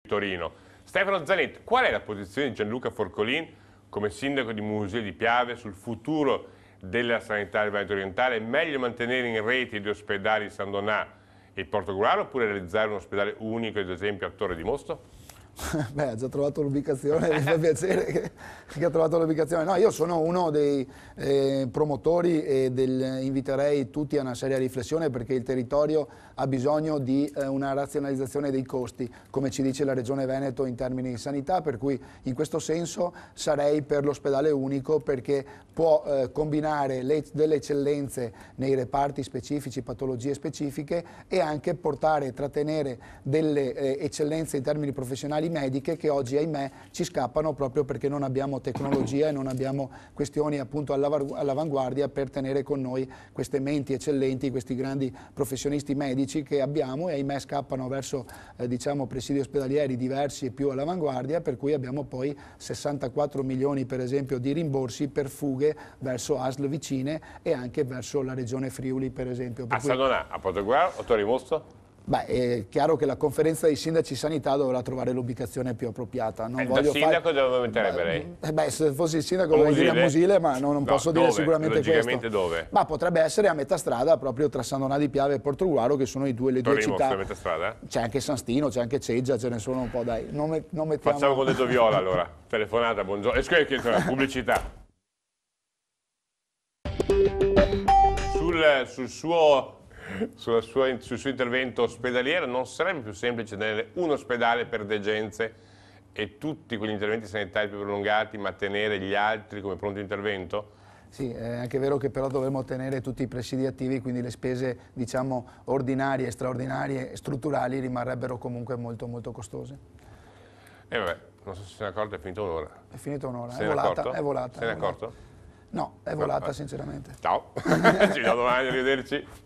Torino. Stefano Zanetti, qual è la posizione di Gianluca Forcolin come sindaco di Musile di Piave sul futuro della sanità del Veneto orientale? È meglio mantenere in rete gli ospedali San Donà e Portogruaro oppure realizzare un ospedale unico, ad esempio a Torre di Mosto? Beh, ha già trovato l'ubicazione, mi fa piacere che ha trovato l'ubicazione. No, io sono uno dei promotori e inviterei tutti a una seria riflessione, perché il territorio ha bisogno di una razionalizzazione dei costi, come ci dice la Regione Veneto in termini di sanità, per cui in questo senso sarei per l'ospedale unico, perché può combinare delle eccellenze nei reparti specifici, patologie specifiche, e anche portare e trattenere delle eccellenze in termini professionali mediche che oggi, ahimè, ci scappano proprio perché non abbiamo tecnologia e non abbiamo questioni appunto all'avanguardia per tenere con noi queste menti eccellenti, questi grandi professionisti medici che abbiamo, e ahimè scappano verso diciamo presidi ospedalieri diversi e più all'avanguardia, per cui abbiamo poi 64 milioni per esempio di rimborsi per fughe verso ASL vicine e anche verso la regione Friuli per esempio. A San Donà, a Portogruaro o Torre di Mosto? Beh, è chiaro che la conferenza dei sindaci sanità dovrà trovare l'ubicazione più appropriata. Non da sindaco dove metterebbe lei? Beh, se fossi il sindaco dovrei dire a Musile, ma non posso dire sicuramente logicamente questo. Dove? Ma potrebbe essere a metà strada, proprio tra San Donà di Piave e Portogruaro, che sono le due città. A metà strada? C'è anche San Stino, c'è anche Ceggia, ce ne sono un po', dai. Non mettiamo... Facciamo con detto Viola allora. Telefonata, buongiorno. Pubblicità. Sul suo intervento ospedaliero, non sarebbe più semplice tenere un ospedale per degenze e tutti quegli interventi sanitari più prolungati, ma tenere gli altri come pronto intervento? Sì, è anche vero che però dovremmo tenere tutti i presidi attivi, quindi le spese diciamo ordinarie, straordinarie e strutturali rimarrebbero comunque molto molto costose. E vabbè, non so se se ne è accorto, è finita un'ora. È finita un'ora, è volata. Se ne è accorto? No, è volata sinceramente. Ciao, ci vediamo domani, arrivederci.